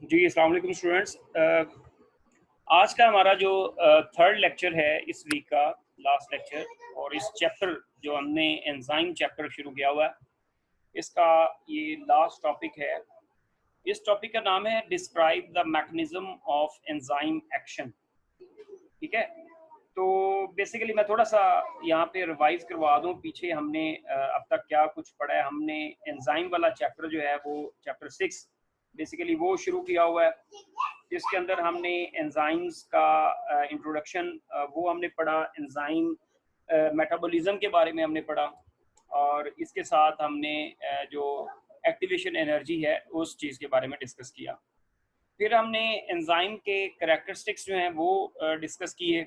जी, अस्सलाम वालेकुम स्टूडेंट्स। आज का हमारा जो थर्ड लेक्चर है इस वीक का, लास्ट लेक्चर, और इस चैप्टर जो हमने एंजाइम चैप्टर शुरू किया हुआ है, इसका ये लास्ट टॉपिक है। इस टॉपिक का नाम है describe the mechanism of enzyme action. ठीक है, तो बेसिकली मैं थोड़ा सा यहाँ पे रिवाइज करवा दूँ। पीछे हमने अब तक क्या कुछ पढ़ा है। हमने एंजाइम वाला चैप्टर जो है वो चैप्टर 6 बेसिकली वो शुरू किया हुआ है, जिसके अंदर हमने एंजाइम्स का इंट्रोडक्शन वो हमने पढ़ा, एंजाइम मेटाबॉलिज्म के बारे में हमने पढ़ा, और इसके साथ हमने जो एक्टिवेशन एनर्जी है उस चीज़ के बारे में डिस्कस किया। फिर हमने एंजाइम के कैरेक्टरिस्टिक्स जो हैं वो डिस्कस किए,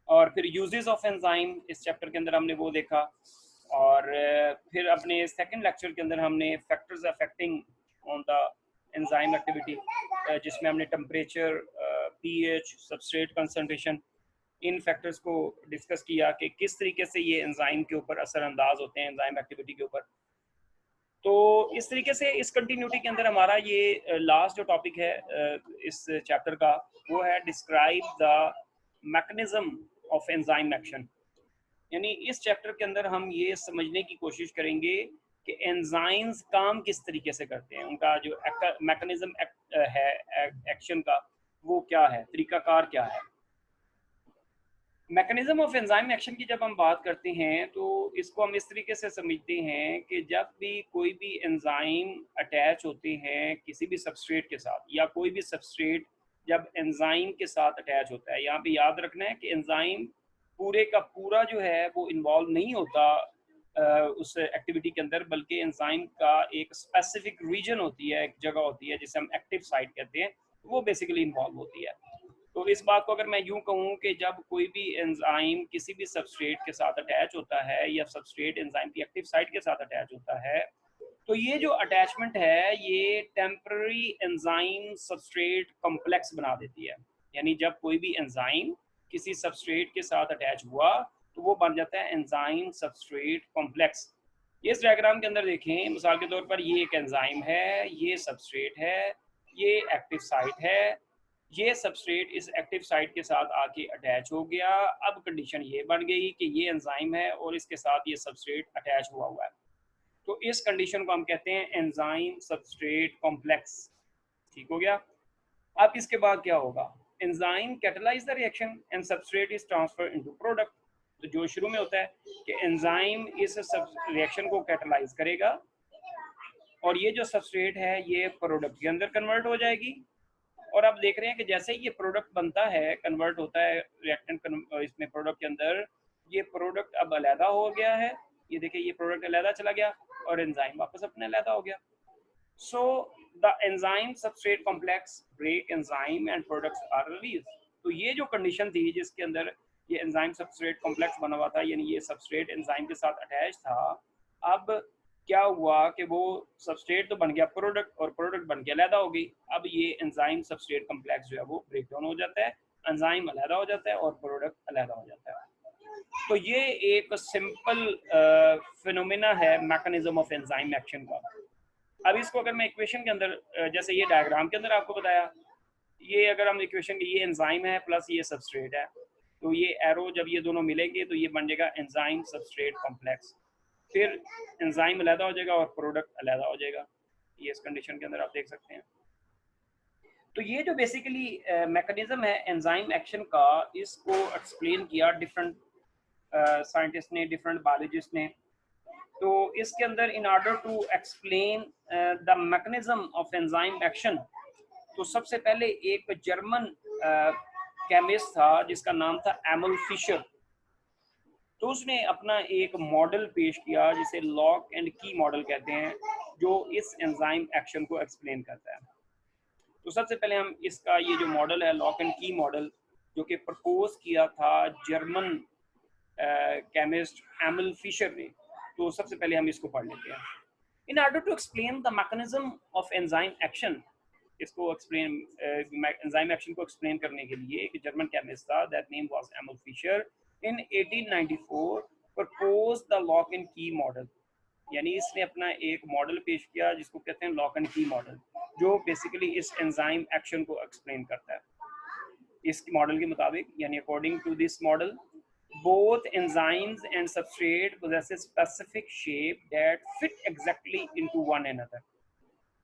और फिर यूजेस ऑफ एंजाइम इस चैप्टर के अंदर हमने वो देखा। और फिर अपने सेकंड लेक्चर के अंदर हमने factors affecting on the enzyme activity, जिसमें हमने टेम्परेचर, पीएच, सबस्ट्रेट कंसंट्रेशन, इन फैक्टर्स को डिस्कस किया कि किस तरीके से ये एंजाइम के ऊपर असरअंदाज होते हैं, एंजाइम एक्टिविटी के ऊपर। तो इस तरीके से इस कंटिन्यूटी के अंदर हमारा ये लास्ट जो टॉपिक है इस चैप्टर का, वो है describe the mechanism of enzyme action. यानी इस चैप्टर के अंदर हम ये समझने की कोशिश करेंगे कि एंजाइम्स काम किस तरीके से करते हैं, उनका जो मैकेनिज्म है एक्शन का वो क्या है, तरीकाकार क्या है। मैकेनिज्म ऑफ एंजाइम एक्शन की जब हम बात करते हैं तो इसको हम इस तरीके से समझते हैं कि जब भी कोई भी एंजाइम अटैच होते हैं किसी भी सबस्ट्रेट के साथ, या कोई भी सबस्ट्रेट जब एंजाइम के साथ अटैच होता है, यहाँ पे याद रखना है कि एंजाइम पूरे का पूरा जो है वो इन्वॉल्व नहीं होता उस एक्टिविटी के अंदर, बल्कि एंजाइम का एक स्पेसिफिक रीजन होती है, एक जगह होती है जिसे हम एक्टिव साइट कहते हैं, वो बेसिकली इन्वॉल्व होती है। तो इस बात को अगर मैं यूं कहूं कि जब कोई भी एंजाइम किसी भी सबस्ट्रेट के साथ अटैच होता है, या सबस्ट्रेट एंजाइम की एक्टिव साइट के साथ अटैच होता है, तो ये जो अटैचमेंट है ये टेम्पररी एंजाइम सबस्ट्रेट कॉम्प्लेक्स बना देती है। यानी जब कोई भी एंजाइम किसी सबस्ट्रेट के साथ अटैच हुआ तो वो बन जाता है एंजाइम सबस्ट्रेट कॉम्प्लेक्स। ये इस डायग्राम के अंदर देखें, मिसाल के तौर पर ये एक एंजाइम है, ये सबस्ट्रेट है, ये एक्टिव साइट है, ये सबस्ट्रेट इस एक्टिव साइट के साथ आके अटैच हो गया। अब कंडीशन ये बन गई कि ये एंजाइम है और इसके साथ ये सबस्ट्रेट अटैच हुआ हुआ है, तो इस कंडीशन को हम कहते हैं एंजाइम सबस्ट्रेट कॉम्प्लेक्स। ठीक हो गया। अब इसके बाद क्या होगा, enzyme catalyse the reaction and substrate is transfer into product. तो जो शुरू में होता है कि एंजाइम इस सब रिएक्शन को कैटलाइज करेगा, और ये जो सबस्ट्रेट है ये प्रोडक्ट के अंदर कन्वर्ट हो जाएगी। और आप देख रहे हैं कि जैसे ही ये प्रोडक्ट बनता है, कन्वर्ट होता है रिएक्टेंट इसमें प्रोडक्ट के अंदर, ये प्रोडक्ट अब अलहदा हो गया है। ये देखिए, ये प्रोडक्ट अलहदा चला गया और एंजाइम वापस अपने अलहदा हो गया। So the enzyme substrate complex break enzyme and products are release. तो ये जो कंडीशन थी जिसके अंदर ये एंजाइम सबस्ट्रेट कॉम्प्लेक्स बना हुआ था, यानी ये सबस्ट्रेट एंजाइम के साथ अटैच था, अब क्या हुआ कि वो सबस्ट्रेट तो बन गया प्रोडक्ट, और प्रोडक्ट बन के अलहदा हो गई। अब ये एंजाइम सबस्ट्रेट कॉम्प्लेक्स जो है वो ब्रेक डाउन हो जाता है, एंजाइम अलहदा हो जाता है और प्रोडक्ट अलहदा हो जाता है। तो ये एक सिंपल फिनोमेना है मैकेनिज्म ऑफ एंजाइम एक्शन का। अब इसको अगर मैं इक्वेशन के अंदर जैसे ये डायग्राम के अंदर आपको बताया, ये अगर हम इक्वेशन की, ये एंजाइम है प्लस ये सबस्ट्रेट है, तो ये एरो जब ये दोनों मिलेंगे तो ये बन जाएगा एंजाइम सबस्ट्रेट कॉम्प्लेक्स। फिर एंजाइम अलहदा हो जाएगा और प्रोडक्ट अलहदा हो जाएगा। ये इस कंडीशन के अंदर आप देख सकते हैं। तो ये जो बेसिकली मैकेनिज्म है एंजाइम एक्शन का, इसको एक्सप्लेन किया डिफरेंट साइंटिस्ट ने, डिफरेंट बायोलॉजिस्ट ने। तो इसके अंदर in order to explain the mechanism of enzyme action, तो सबसे पहले एक जर्मन केमिस्ट था जिसका नाम था एमल फिशर। तो उसने अपना एक मॉडल पेश किया जिसे लॉक एंड की मॉडल कहते हैं, जो इस एंजाइम एक्शन को एक्सप्लेन करता है। तो सबसे पहले हम इसका ये जो मॉडल है लॉक एंड की मॉडल, जो कि प्रपोज किया था जर्मन केमिस्ट एमल फिशर ने, तो सबसे पहले हम इसको पढ़ लेते हैं। In order to explain the mechanism of enzyme action, इसको एक्सप्लेन एंजाइम एक्शन को एक्सप्लेन करने के लिए एक जर्मन केमिस्ट था, that name was Emil Fischer. In 1894 proposed the lock and key model, यानी इसने अपना एक मॉडल पेश किया जिसको कहते हैं लॉक एंड की मॉडल, जो बेसिकली इस एंजाइम एक्शन को एक्सप्लेन करता है। इस मॉडल के मुताबिक, यानी according to this model, both enzymes and substrate possess a specific shape that fit exactly into one another।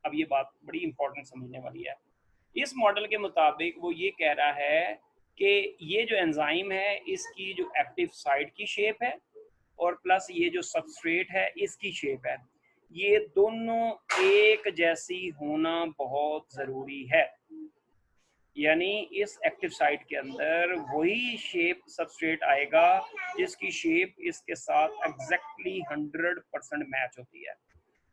अब ये बात बड़ी इंपॉर्टेंट समझने वाली है। इस मॉडल के मुताबिक वो ये कह रहा है कि ये जो एंजाइम है इसकी जो एक्टिव साइट की शेप है और प्लस ये जो सबस्ट्रेट है इसकी शेप है, ये दोनों एक जैसी होना बहुत ज़रूरी है। यानी इस एक्टिव साइट के अंदर वही शेप सबस्ट्रेट आएगा जिसकी शेप इसके साथ एग्जैक्टली 100% मैच होती है।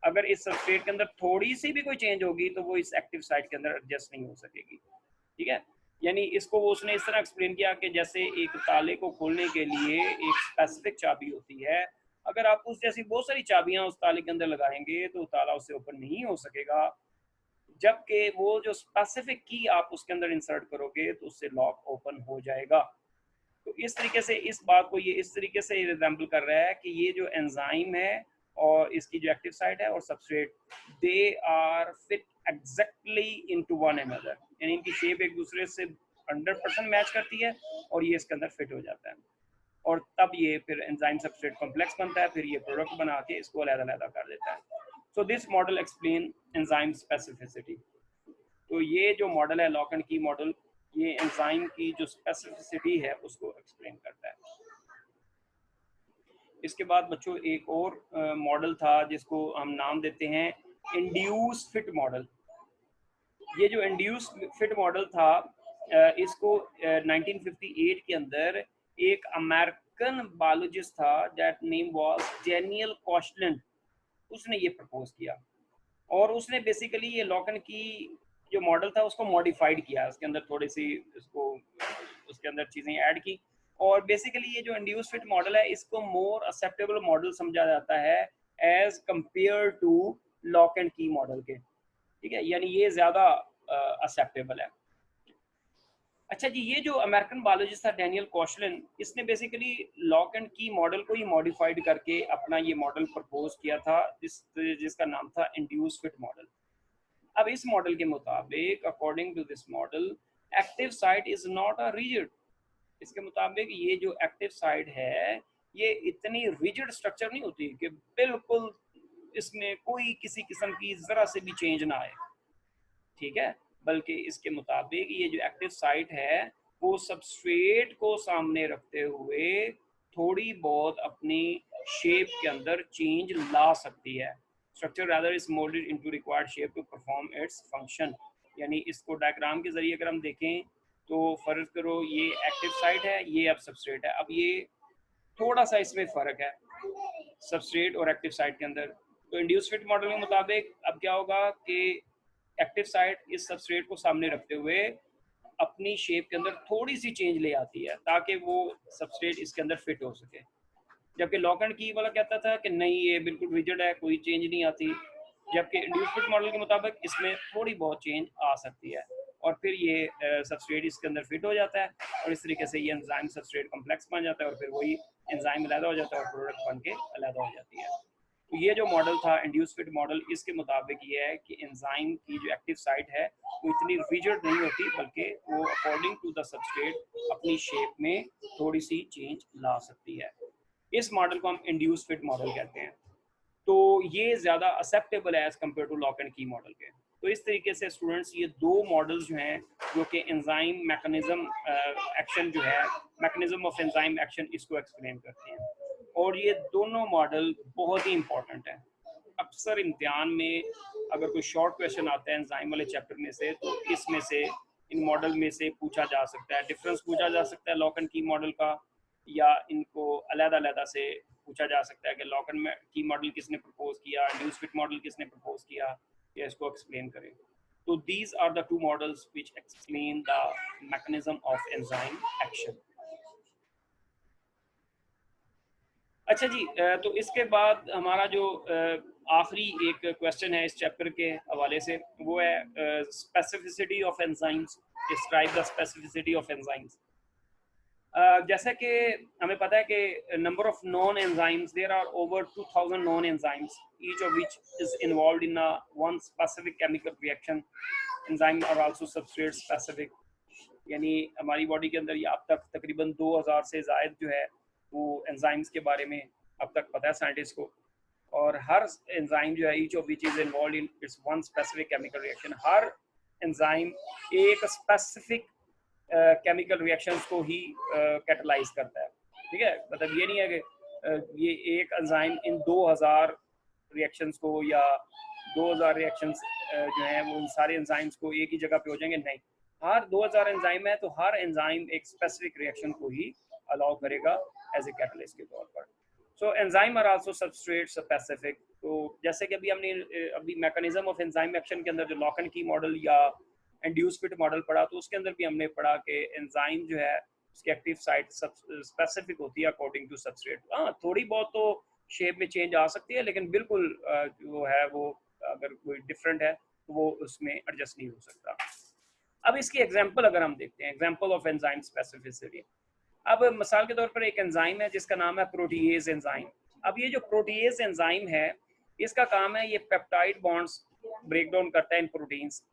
अगर इस सबस्ट्रेट के अंदर थोड़ी सी भी कोई चेंज होगी तो वो इस एक्टिव साइट के अंदर एडजस्ट नहीं हो सकेगी। ठीक है, यानी इसको वो उसने इस तरह एक्सप्लेन किया कि जैसे एक ताले को खोलने के लिए एक स्पेसिफिक चाबी होती है, अगर आप उस जैसी बहुत सारी चाबियां उस ताले के अंदर लगाएंगे तो ताला उससे ओपन नहीं हो सकेगा, जबकि वो जो स्पेसिफिक की आप उसके अंदर इंसर्ट करोगे तो उससे लॉक ओपन हो जाएगा। तो इस तरीके से इस बात को ये इस तरीके से रिजेंबल कर रहा है कि ये जो एंजाइम है और इसकी जो एक्टिव साइट है और substrate, they are fit exactly into one another, यानी इनकी शेप एक दूसरे से 100% मैच करती है और ये इसके अंदर फिट हो जाता है और तब ये फिर एंजाइम सबस्ट्रेट कॉम्प्लेक्स बनता है, फिर ये प्रोडक्ट बना के इसको अलग-अलग कर देता है। So this model explain enzyme specificity. तो ये जो मॉडल है लॉक एंड की मॉडल, ये एंजाइम की जो स्पेसिफिसिटी है उसको एक्सप्लेन करता है। इसके बाद बच्चों एक और मॉडल था जिसको हम नाम देते हैं इंड्यूस फिट मॉडल। ये जो इंड्यूस फिट मॉडल था इसको 1958 के अंदर एक अमेरिकन बायोलॉजिस्ट था दैट नेम वाज डैनियल कॉशलैंड, उसने ये प्रपोज किया और उसने बेसिकली ये लॉकन की जो मॉडल था उसको मॉडिफाइड किया, उसके अंदर थोड़ी सी उसको उसके अंदर चीज़ें ऐड की और बेसिकली ये जो इंड्यूस फिट मॉडल है इसको मोर एक्सेप्टेबल मॉडल समझा जाता है as compared to lock and key model के। ठीक है, यानी ये ज़्यादा एक्सेप्टेबल है। अच्छा जी, ये जो अमेरिकन बायोलॉजिस्ट था डैनियल कॉशलिन, इसने basically lock and key model को ही मॉडिफाइड करके अपना ये मॉडल प्रपोज किया था जिसका नाम था इंड्यूस फिट मॉडल। अब इस मॉडल के मुताबिक, according to this model, active site is not a rigid. इसके मुताबिक ये जो एक्टिव साइट है ये इतनी रिजिड स्ट्रक्चर नहीं होती कि बिल्कुल इसमें कोई किसी किस्म की जरा से भी चेंज ना आए। ठीक है, बल्कि इसके मुताबिक ये जो एक्टिव साइट है वो सबस्ट्रेट को सामने रखते हुए थोड़ी बहुत अपनी शेप के अंदर चेंज ला सकती है। Structure rather is moulded into required shape to perform its function. यानी इसको डायग्राम के जरिए अगर हम देखें तो फर्ज करो ये एक्टिव साइट है, ये अब सबस्ट्रेट है। अब ये थोड़ा सा इसमें फ़र्क है सबस्ट्रेट और एक्टिव साइट के अंदर। तो इंड्यूस फिट मॉडल के मुताबिक अब क्या होगा कि एक्टिव साइट इस सबस्ट्रेट को सामने रखते हुए अपनी शेप के अंदर थोड़ी सी चेंज ले आती है ताकि वो सबस्ट्रेट इसके अंदर फिट हो सके, जबकि लॉक एंड की वाला कहता था कि नहीं ये बिल्कुल रिजिड है, कोई चेंज नहीं आती। जबकि इंड्यूस फिट मॉडल के मुताबिक इसमें थोड़ी बहुत चेंज आ सकती है और फिर ये सबस्ट्रेट इसके अंदर फिट हो जाता है और इस तरीके से ये एंजाइम सबस्ट्रेट कॉम्प्लेक्स बन जाता है और फिर वही एंजाइम अलहदा हो जाता है और प्रोडक्ट बन के अलहदा हो जाती है। तो ये जो मॉडल था इंड्यूस फिट मॉडल, इसके मुताबिक ये है कि एंजाइम की जो एक्टिव साइट है वो इतनी रिजिड नहीं होती बल्कि वो अकॉर्डिंग टू द सबस्ट्रेट अपनी शेप में थोड़ी सी चेंज ला सकती है। इस मॉडल को हम इंड्यूस फिट मॉडल कहते हैं। तो ये ज़्यादा एक्सेप्टेबल है as compared to lock and key model के। तो इस तरीके से स्टूडेंट्स ये दो मॉडल्स जो हैं जो कि एंजाइम मैकेनिज्म एक्शन जो है, मैकेनिज्म ऑफ एंजाइम एक्शन, इसको एक्सप्लेन करते हैं और ये दोनों मॉडल बहुत ही इंपॉर्टेंट है। अक्सर इम्तिहान में अगर कोई शॉर्ट क्वेश्चन आता है एंजाइम वाले चैप्टर में से तो इसमें से इन मॉडल में से पूछा जा सकता है, डिफरेंस पूछा जा सकता है लॉक एंड की मॉडल का, या इनको अलग-अलग से पूछा जा सकता है कि लॉक एंड की मॉडल किसने प्रपोज किया, इंड्यूस फिट मॉडल किसने प्रपोज किया, या इसको एक्सप्लेन करें। तो these are the two models which explain the mechanism of enzyme action. अच्छा जी, तो इसके बाद हमारा जो आखिरी एक क्वेश्चन है इस चैप्टर के हवाले से वो है specificity of enzymes. Describe the specificity of enzymes. जैसा कि हमें पता है कि number of known enzymes, there are over 2000 known enzymes, each of which is involved in one specific chemical reaction. Enzyme are also substrate specific. यानी हमारी body के अंदर ये अब तक तकरीबन 2000 से ज़ायद जो है वो एंजाइम्स के बारे में अब तक पता है साइंटिस्ट को. और हर एंजाइम जो है each of which is involved in its one specific chemical reaction. Her enzyme एक स्पेसिफिक केमिकल रिएक्शंस को ही कैटलाइज करता है. ठीक है, मतलब ये नहीं है कि ये एक एंजाइम इन 2000 रिएक्शंस को या 2000 रिएक्शंस जो हैं वो इन सारे एंजाइम्स को एक ही जगह पे हो जाएंगे. नहीं, हर 2000 एंजाइम है तो हर एंजाइम एक स्पेसिफिक रिएक्शन को ही अलाउ करेगा एज ए कैटलिस्ट के तौर पर. So enzyme are also substrate specific. तो जैसे कि अभी हमने अभी मैकेनिज्म ऑफ एंजाइम एक्शन के अंदर जो लॉक एंड की मॉडल या इंड्यूस फिट मॉडल पढ़ा, तो उसके अंदर भी हमने पढ़ा कि एंजाइम जो है उसकी एक्टिव साइट स्पेसिफिक होती है अकॉर्डिंग टू सबस्ट्रेट. हाँ, थोड़ी बहुत तो शेप में चेंज आ सकती है, लेकिन बिल्कुल जो है वो अगर कोई डिफरेंट है तो वो उसमें एडजस्ट नहीं हो सकता. अब इसकी एग्जांपल अगर हम देखते हैं, एग्जांपल ऑफ एंजाइम स्पेसिफिसिटी. अब मिसाल के तौर पर एक एंजाइम है जिसका नाम है प्रोटीएज एंजाइम. अब ये जो प्रोटीएज एंजाइम है, इसका काम है ये पेप्टाइड बॉन्ड्स ब्रेक डाउन करता है in proteins.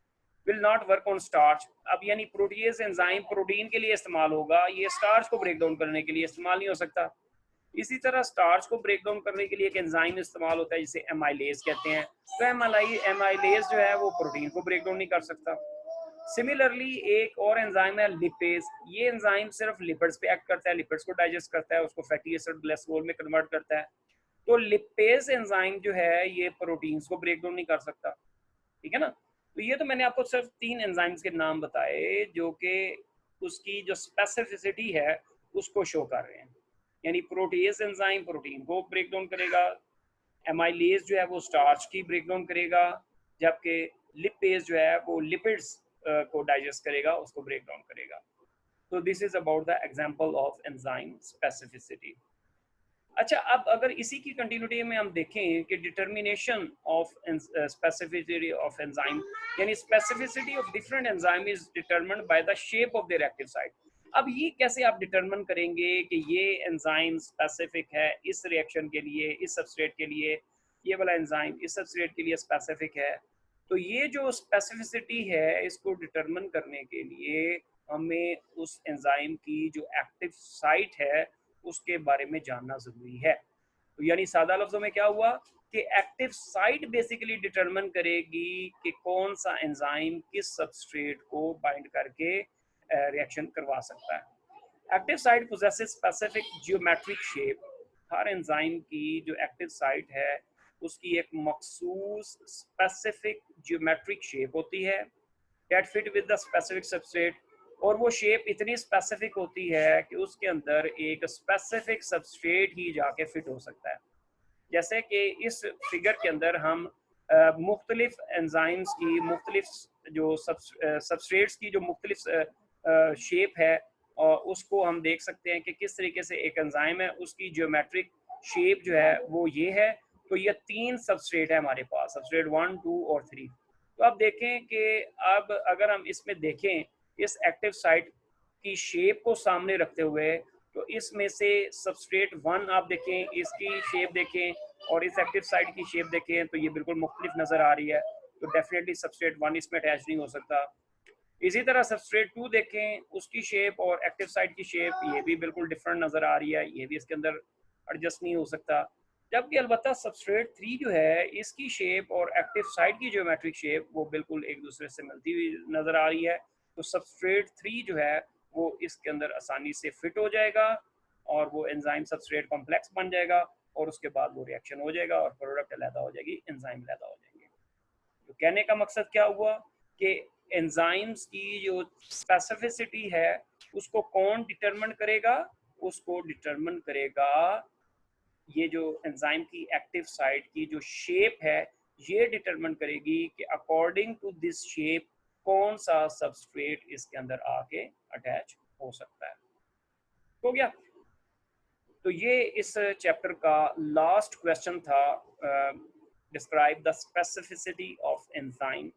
Will not work on starch. अब यानी प्रोटीएज एंजाइम प्रोटीन के लिए इस्तेमाल होगा, ये स्टार्च को ब्रेक डाउन करने के लिए इस्तेमाल नहीं हो सकता. इसी तरह स्टार्च को ब्रेक डाउन करने के लिए एक एंजाइम इस्तेमाल होता है जिसे एमाइलेज कहते हैं. तो एमाइलेज जो है वो प्रोटीन को ब्रेक डाउन नहीं कर सकता. सिमिलरली एक और एंजाइम है लिपेज. ये एंजाइम सिर्फ लिपिड्स पे एक्ट करता है, लिपिड्स को डाइजेस्ट करता है, उसको फैटी एसिड ग्लिसरॉल में कन्वर्ट करता है. तो लिपेज एंजाइम जो है ये प्रोटीन्स को ब्रेक डाउन नहीं कर सकता. ठीक है ना. तो ये तो मैंने आपको सिर्फ 3 एंजाइम्स के नाम बताए जो कि उसकी जो स्पेसिफिसिटी है उसको शो कर रहे हैं. यानी प्रोटीज एंजाइम प्रोटीन को ब्रेक डाउन करेगा, एमाइलेज जो है वो स्टार्च की ब्रेक डाउन करेगा, जबकि लिपेज जो है वो लिपिड्स को डाइजेस्ट करेगा, उसको ब्रेक डाउन करेगा. तो this is about the example of enzyme specificity. अच्छा, अब अगर इसी की कंटिन्यूटी में हम देखें कि determination of specificity of enzyme, यानी specificity of different enzyme is determined by the shape of their active site. अब ये कैसे आप डिटरमिन करेंगे कि ये एंजाइम स्पेसिफिक है इस रिएक्शन के लिए, इस सबस्ट्रेट के लिए, ये वाला एंजाइम इस सबस्ट्रेट के लिए स्पेसिफिक है. तो ये जो स्पेसिफिसिटी है इसको डिटरमिन करने के लिए हमें उस एंजाइम की जो एक्टिव साइट है उसके बारे में जानना जरूरी है. तो यानी सादा लफ्जों में क्या हुआ कि एक्टिव साइट बेसिकली डिटरमिन करेगी कि कौन सा एंजाइम किस सबस्ट्रेट को बाइंड करके रिएक्शन करवा सकता है. Active site possesses specific geometric shape. हर एंजाइम की जो एक्टिव साइट है उसकी एक मखसूस स्पेसिफिक जियोमेट्रिक शेप होती है that fit with the specific substrate. और वो शेप इतनी स्पेसिफिक होती है कि उसके अंदर एक स्पेसिफिक सबस्ट्रेट ही जाके फिट हो सकता है. जैसे कि इस फिगर के अंदर हम मुख्तलिफ एंजाइम्स की मुख्तलिफ जो सबस्ट्रेट्स की जो मुख्तलिफ शेप है और उसको हम देख सकते हैं कि किस तरीके से एक एंजाइम है उसकी ज्योमेट्रिक शेप जो है वो ये है. तो ये 3 सबस्ट्रेट है हमारे पास, सबस्ट्रेट 1, 2 और 3. तो आप देखें कि अब अगर हम इसमें देखें इस एक्टिव साइट की शेप को सामने रखते हुए, तो इसमें से सबस्ट्रेट 1 आप देखें, इसकी शेप देखें और इस एक्टिव साइट की शेप देखें तो ये बिल्कुल मुख्तलिफ नज़र आ रही है. तो डेफिनेटली सबस्ट्रेट 1 इसमें अटैच नहीं हो सकता. इसी तरह सबस्ट्रेट 2 देखें, उसकी शेप और एक्टिव साइट की शेप ये भी बिल्कुल डिफरेंट नज़र आ रही है, ये भी इसके अंदर एडजस्ट नहीं हो सकता. जबकि अलबत्ता सबस्ट्रेट 3 जो है इसकी शेप और एक्टिव साइट की ज्योमेट्रिक शेप वो बिल्कुल एक दूसरे से मिलती हुई नज़र आ रही है. तो सबस्ट्रेट 3 जो है वो इसके अंदर आसानी से फिट हो जाएगा और वो एंजाइम सबस्ट्रेट कॉम्प्लेक्स बन जाएगा और उसके बाद वो रिएक्शन हो जाएगा और प्रोडक्ट अलहदा हो जाएगी, एंजाइम अलहदा हो जाएंगे. तो कहने का मकसद क्या हुआ कि एंजाइम्स की जो स्पेसिफिसिटी है उसको कौन डिटरमिन करेगा, उसको डिटरमिन करेगा ये जो एंजाइम की एक्टिव साइट की जो शेप है ये डिटरमिन करेगी कि अकॉर्डिंग टू दिस शेप कौन सा सबस्ट्रेट इसके अंदर आके अटैच हो सकता है. हो गया. तो ये इस चैप्टर का लास्ट क्वेश्चन था, describe the specificity of enzyme,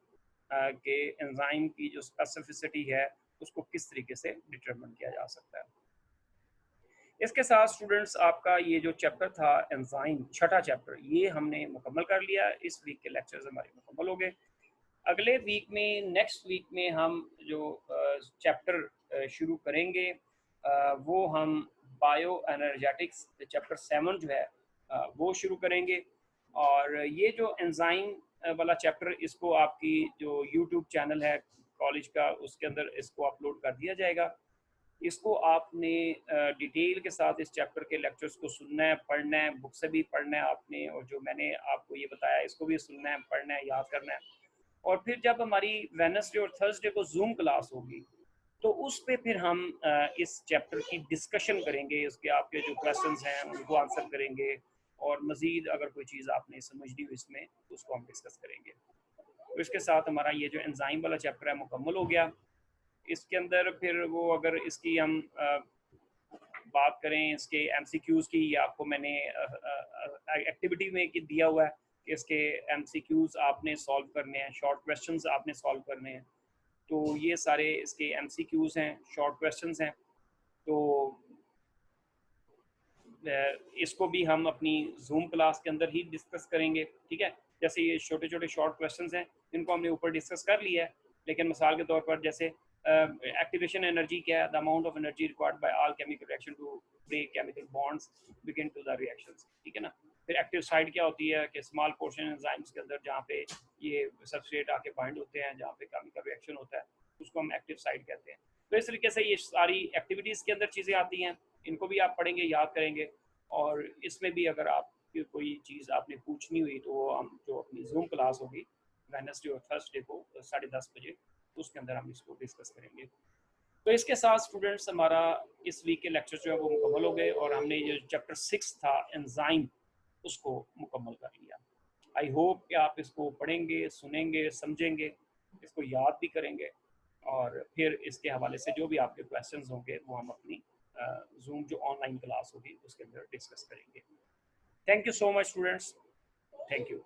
के एंजाइम की जो स्पेसिफिसिटी है उसको किस तरीके से डिटरमिन किया जा सकता है. इसके साथ स्टूडेंट्स आपका ये जो चैप्टर था एंजाइम, छठा चैप्टर, ये हमने मुकम्मल कर लिया। इस वीक के लेक्चर्स हमारे मुकम्मल हो गए। अगले वीक में, नेक्स्ट वीक में हम जो चैप्टर शुरू करेंगे वो हम बायो एनर्जेटिक्स चैप्टर 7 जो है वो शुरू करेंगे। और ये जो एंजाइम वाला चैप्टर, इसको आपकी जो यूट्यूब चैनल है कॉलेज का, उसके अंदर इसको अपलोड कर दिया जाएगा। इसको आपने डिटेल के साथ इस चैप्टर के लेक्चर्स को सुनना है, पढ़ना है, बुक से भी पढ़ना है आपने, और जो मैंने आपको ये बताया इसको भी सुनना है, पढ़ना है, याद करना है। और फिर जब हमारी वेडनेसडे और थर्सडे को जूम क्लास होगी, तो उस पे फिर हम इस चैप्टर की डिस्कशन करेंगे, उसके आपके जो क्वेश्चंस हैं उनको आंसर करेंगे, और मज़ीद अगर कोई चीज़ आपने समझनी हो इसमें तो उसको हम डिस्कस करेंगे। तो इसके साथ हमारा ये जो एंजाइम वाला चैप्टर है मुकम्मल हो गया। इसके अंदर फिर वो अगर इसकी हम बात करें इसके एमसीक्यूज़ की, या आपको मैंने एक्टिविटी में दिया हुआ है कि इसके एमसीक्यूज़ आपने सॉल्व करने हैं, शॉर्ट क्वेश्चंस आपने सॉल्व करने हैं। तो ये सारे इसके एमसीक्यूज़ हैं, शॉर्ट क्वेश्चंस हैं। तो इसको भी हम अपनी जूम क्लास के अंदर ही डिस्कस करेंगे, ठीक है। जैसे ये छोटे छोटे शॉर्ट क्वेश्चंस हैं, इनको हमने ऊपर डिस्कस कर लिया है, लेकिन मिसाल के तौर पर जैसे एक्टिवेशन एनर्जी क्या है, the amount of energy required by all chemical reaction to break chemical bonds begin to the reactions, ठीक है ना। फिर एक्टिव साइड क्या होती है कि स्मॉल पोर्शन एंजाइम्स के अंदर जहाँ पे ये सबस्ट्रेट आके बाइंड होते हैं, जहाँ पे केमिकल रिएक्शन होता है, उसको हम एक्टिव साइड कहते हैं। तो इस तरीके से ये सारी एक्टिविटीज़ के अंदर चीज़ें आती हैं, इनको भी आप पढ़ेंगे, याद करेंगे। और इसमें भी अगर आप कोई चीज़ आपने पूछनी हुई तो हम जो अपनी जूम क्लास होगी वेडनेसडे और थर्सडे को 10:30 बजे, उसके अंदर हम इसको डिस्कस करेंगे। तो इसके साथ स्टूडेंट्स हमारा इस वीक के लेक्चर जो है वो मुकम्मल हो गए, और हमने ये चैप्टर 6 था एंजाइम, उसको मुकम्मल कर लिया। आई होप कि आप इसको पढ़ेंगे, सुनेंगे, समझेंगे, इसको याद भी करेंगे, और फिर इसके हवाले से जो भी आपके क्वेश्चंस होंगे वो हम अपनी जूम जो ऑनलाइन क्लास होगी उसके अंदर डिस्कस करेंगे। Thank you so much students, thank you.